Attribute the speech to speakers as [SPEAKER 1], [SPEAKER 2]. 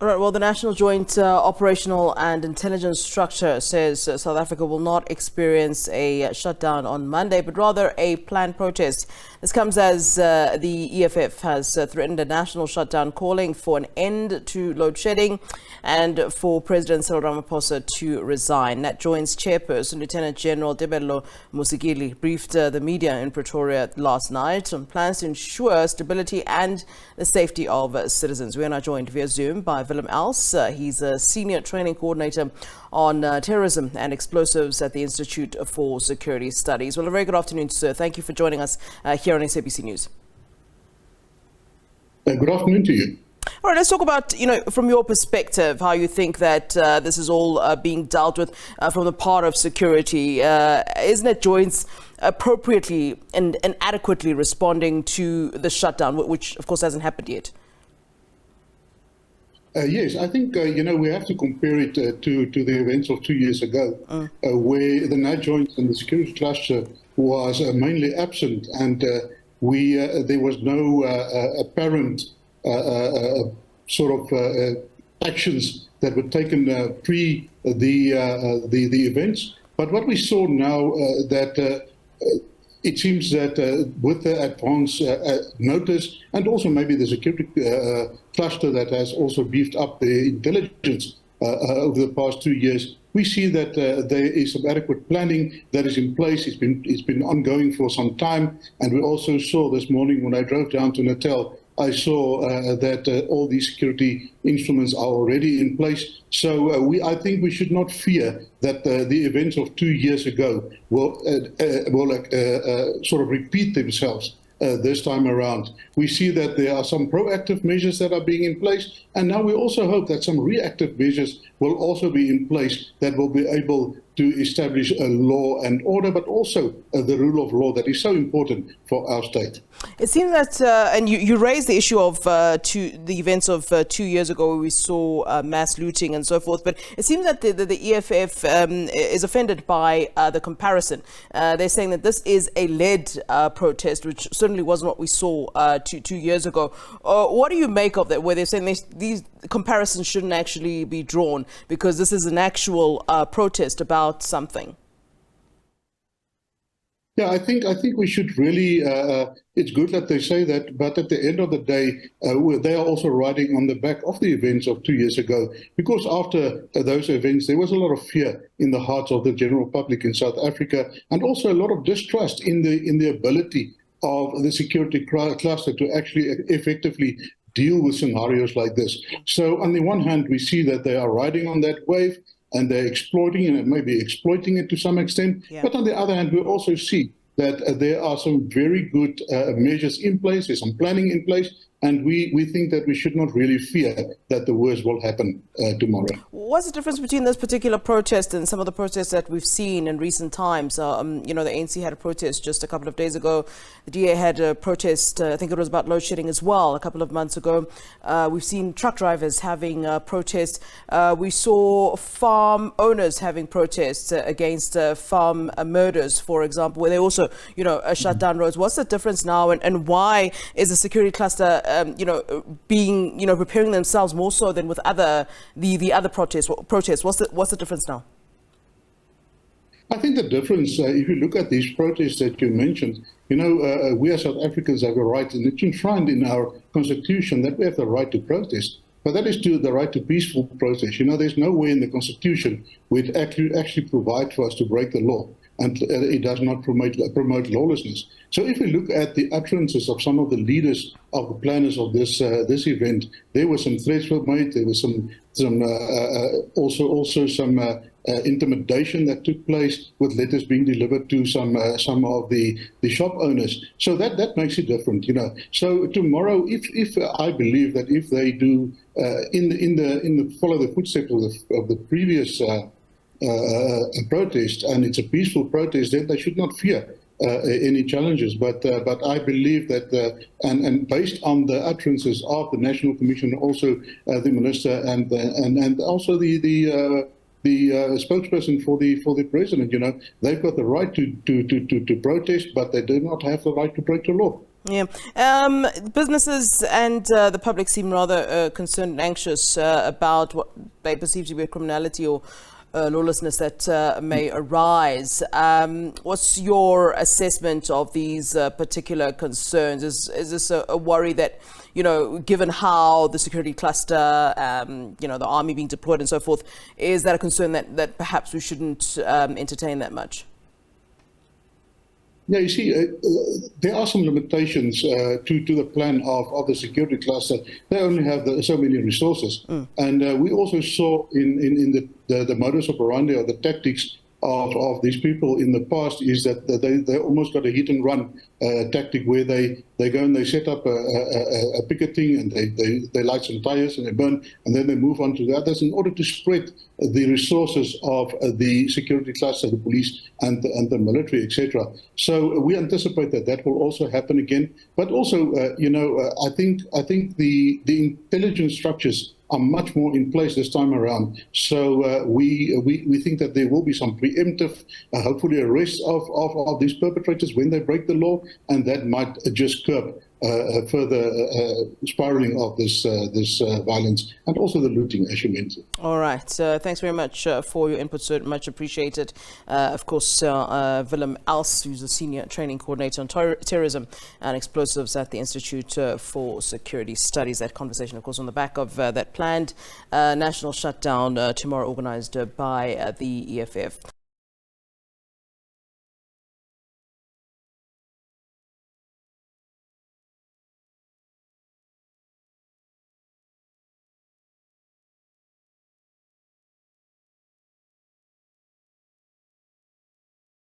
[SPEAKER 1] All right, well, the National Joint Operational and Intelligence Structure says South Africa will not experience a shutdown on Monday, but rather a planned protest. This comes as the EFF has threatened a national shutdown, calling for an end to load shedding and for President Cyril Ramaphosa to resign. Natjoints chairperson, Lieutenant General Tebello Mosikili, briefed the media in Pretoria last night on plans to ensure stability and the safety of citizens. We are now joined via Zoom by Willem. He's a senior training coordinator on terrorism and explosives at the Institute for Security Studies. Well, a very good afternoon, sir. Thank you for joining us here on SABC News.
[SPEAKER 2] Good afternoon to you.
[SPEAKER 1] All right, let's talk about, from your perspective, how you think that this is all being dealt with from the part of security. Isn't it Joints appropriately and adequately responding to the shutdown, which, of course, hasn't happened yet?
[SPEAKER 2] Yes, I think, we have to compare it to the events of 2 years ago, where the Natjoints and the security cluster was mainly absent, and there was no apparent actions that were taken pre the events. But what we saw now that it seems that with the advance notice and also maybe the security cluster that has also beefed up the intelligence over the past 2 years, we see that there is some adequate planning that is in place. It's been ongoing for some time, and we also saw this morning when I drove down to Natal, I saw that all these security instruments are already in place. So I think we should not fear that the events of 2 years ago will repeat themselves this time around. We see that there are some proactive measures that are being in place, and now we also hope that some reactive measures will also be in place that will be able to establish a law and order, but also the rule of law that is so important for our state.
[SPEAKER 1] It seems that, and you raised the issue of the events of 2 years ago where we saw mass looting and so forth, but it seems that the EFF is offended by the comparison. They're saying that this is a led protest, which certainly wasn't what we saw 2 years ago. What do you make of that, where they're saying these comparisons shouldn't actually be drawn because this is an actual protest about something?
[SPEAKER 2] Yeah, I think we should really, it's good that they say that, but at the end of the day, they are also riding on the back of the events of 2 years ago, because after those events, there was a lot of fear in the hearts of the general public in South Africa, and also a lot of distrust in the ability of the security cluster to actually effectively deal with scenarios like this. So on the one hand, we see that they are riding on that wave, and they're exploiting it, and maybe exploiting it to some extent. Yeah. But on the other hand, we also see that there are some very good measures in place, there's some planning in place, and we think that we should not really fear that the worst will happen tomorrow.
[SPEAKER 1] What's the difference between this particular protest and some of the protests that we've seen in recent times? The ANC had a protest just a couple of days ago. The DA had a protest, I think it was about load shedding as well, a couple of months ago. We've seen truck drivers having protests. We saw farm owners having protests against farm murders, for example, where they also, shut down roads. What's the difference now, and why is the security cluster preparing themselves more so than with the other protests? What's the difference now?
[SPEAKER 2] I think the difference, if you look at these protests that you mentioned, we as South Africans have a right, and it's enshrined in our constitution that we have the right to protest. But that is the right to peaceful protest. There's nowhere in the constitution where it actually provides for us to break the law, and it does not promote lawlessness. So if we look at the utterances of some of the leaders of the planners of this event, there were some threats were made. There was also some intimidation that took place, with letters being delivered to some of the shop owners. So that makes it different, So tomorrow, if I believe that if they do follow the footsteps of the previous protest, and it's a peaceful protest, then they should not fear any challenges. But I believe that, and based on the utterances of the National Commission, also the minister, and also the spokesperson for the president, they've got the right to protest, but they do not have the right to break the law.
[SPEAKER 1] Yeah. Businesses and the public seem rather concerned and anxious about what they perceive to be a criminality or lawlessness that may arise. What's your assessment of these particular concerns? Is this a worry that, given how the security cluster, the army being deployed and so forth, is that a concern that perhaps we shouldn't entertain that much?
[SPEAKER 2] Yeah, you see, there are some limitations to the plan of the security cluster. They only have so many resources. And we also saw in the modus operandi or the tactics of these people in the past is that they almost got a hit and run tactic where they go and they set up a picketing and they light some tires and they burn, and then they move on to the others in order to spread the resources of the security cluster, the police and the military, etc. So we anticipate that will also happen again. But also, I think the intelligence structures are much more in place this time around. So we think that there will be some preemptive, hopefully, arrests of these perpetrators when they break the law, and that might just curb further spiraling of this violence and also the looting, as you mentioned.
[SPEAKER 1] All right. Thanks very much for your input, sir. Much appreciated. Of course, Willem, who's the Senior Training Coordinator on Terrorism and Explosives at the Institute for Security Studies. That conversation, of course, on the back of that planned national shutdown tomorrow, organized by the EFF.